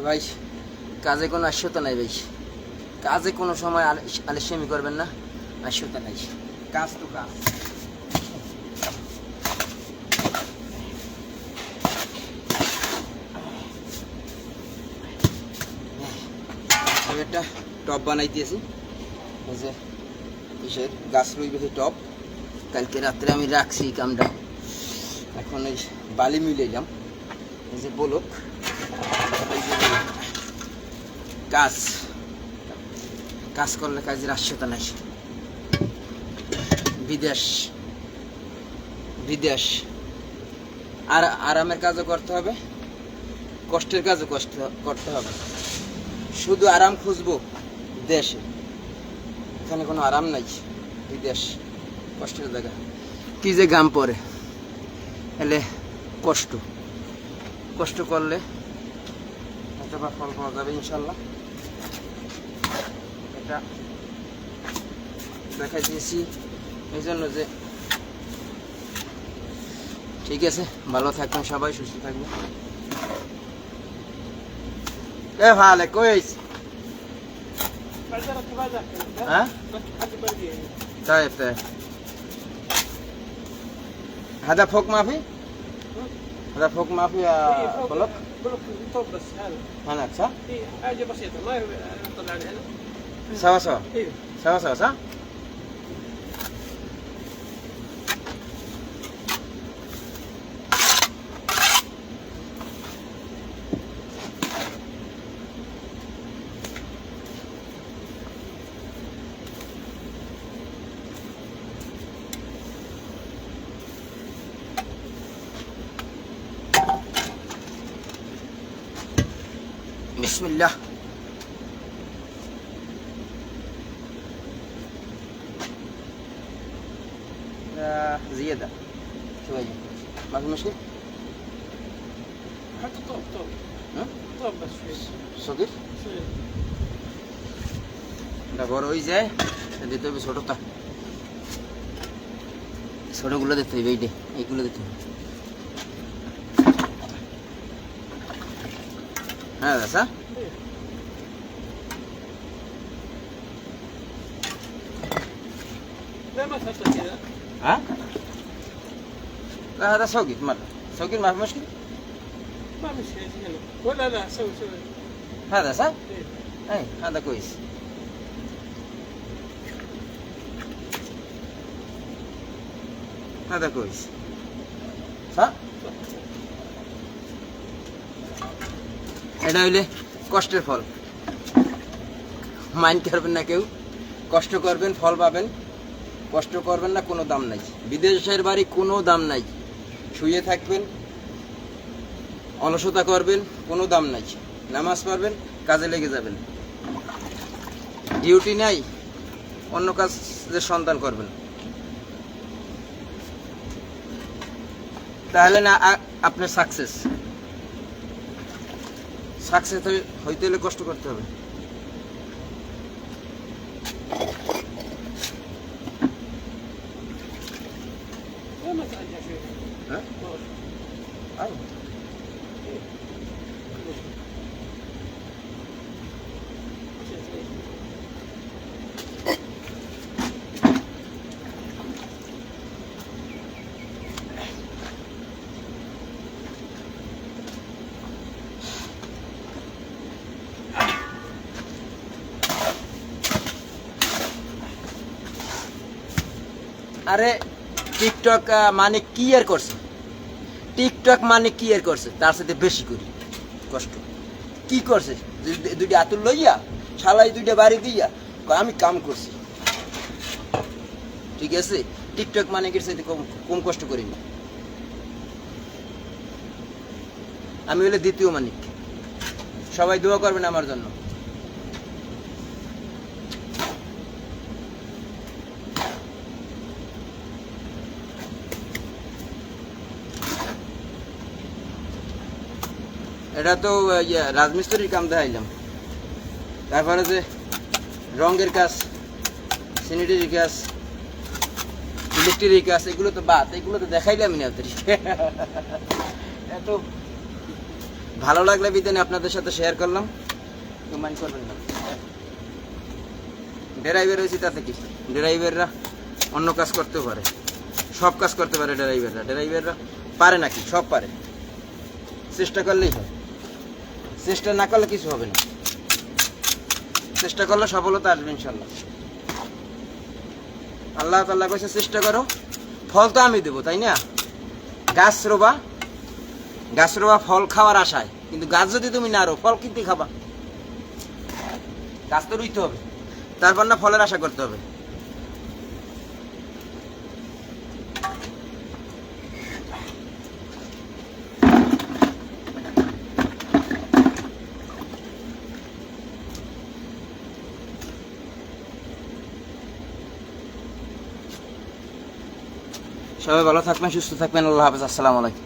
ভাই কাজে কোনো আশ্চর্য নাই ভাই, কাজে কোনো সময় আলস্যামি করবেন না, আশ্চর্য নাই, কাজ তো কাজ। আমি একটা টপ বানাইতেছি, এই যে কিসের গাছ রইবে সেই টপ, কালকে রাত্রে আমি রাখছি কামটা। এখন এই বালি মিলাইলাম, এই যে বলক, এই যে কাজ কাজ করলে কাজের আশ্চর্য নাই। বিদেশ বিদেশ আর আরামের কাজও করতে হবে, কষ্টের কাজও করতে হবে। শুধু আরাম খুঁজবো দেশে, এখানে কোনো আরাম নাই। বিদেশ কষ্টের জায়গা, কি যে গাম পরে এলে কষ্ট, কষ্ট করলে হয়তো বা ফল পাওয়া যাবে ইনশাল্লাহ। এটা দেখা দিয়েছি এই জন্য যে, ঠিক আছে, ভালো থাকবেন সবাই, সুস্থ থাকবেন। এ ভালো কইস হ্যাঁ طيب طيب هذا فوق ما في؟ هذا فوق ما في يا بلوك؟ بلوك فوق بس هذا هناك صح؟ اي حاجه بسيطه ما يطلع على هنا سوا سوا ايوه سوا سوا صح؟ بسم الله. زيادة شوية ما في مشكلة. حط طوب طوب طوب بس شوي صغير صغير এটা বড় হয়ে যায়, দিতে হবে ছোটটা, ছোটগুলো দিতে হবে, এইগুলো দিতে হবে। হ্যাঁ দাদা لا ما تحط كذا ها؟ لا هذا صغير مرة صغير ما في مشكلة. ما مشكله هنا ولا لا سوي هذا صح؟ إيه. اي هذا كويس. هذا كويس صح؟ এটা হইলে কষ্টের ফল, মাইন্ড করবেন না কেউ, কষ্ট করবেন ফল পাবেন, কষ্ট করবেন না কোনো দাম নাই। বিদেশের বাড়ি কোনো দাম নাই, শুয়ে থাকবেন, অলসতা করবেন, কোনো দাম নাই। নামাজ পড়বেন, কাজে লেগে যাবেন, ডিউটি নাই, অন্য কাজের সন্ধান করবেন, তাহলে না আপনার সাকসেস হইতে হলে কষ্ট করতে হবে। ما تعجل شوي ها؟ أيوة. আরে টিকটক মানে কি আর করছে, টিকটক মানে কি আর করছে, তার সাথে বেশি করি কষ্ট। কি করছে, দুইটা আতুর লইয়া শালাই দুইটা বাড়ি দিয়া আমি কাম করছি, ঠিক আছে। টিকটক মানে কি কম কষ্ট করিনি আমি, হলে দ্বিতীয় মানিক। সবাই দোয়া করবেন আমার জন্য। এটা তো রাজমিস্ত্রির কাম দেখাইলাম, তারপরে যে রঙের কাজ, স্যানিটারি কাজ, ইলেকট্রিক কাজ, এগুলো তো বাদ, এগুলো তো দেখাইলামই না। এত ভালো লাগলে বিধানে আপনাদের সাথে শেয়ার করলাম, কমেন্ট করবেন না। ড্রাইভার হয়েছি তাতে কি, ড্রাইভাররা অন্য কাজ করতে পারে, সব কাজ করতে পারে ড্রাইভাররা। ড্রাইভাররা পারে নাকি? সব পারে, চেষ্টা করলেই হয়। চেষ্টা না করলে কিছু হবে না, চেষ্টা করলে সফলতা আসবে ইনশাল্লাহ। আল্লাহ তাআলা কইছে চেষ্টা করো, ফল তো আমি দেবো, তাই না? গাছ রোবা ফল খাওয়ার আশায়, কিন্তু গাছ যদি তুমি না রো, ফল কিনতে খাবা? গাছ তো রুইতে হবে, তারপর না ফলের আশা করতে হবে। সবাই ভালো থাকবেন, সুস্থ থাকবেন। আল্লাহ হাফেজ, আসসালামু আলাইকুম।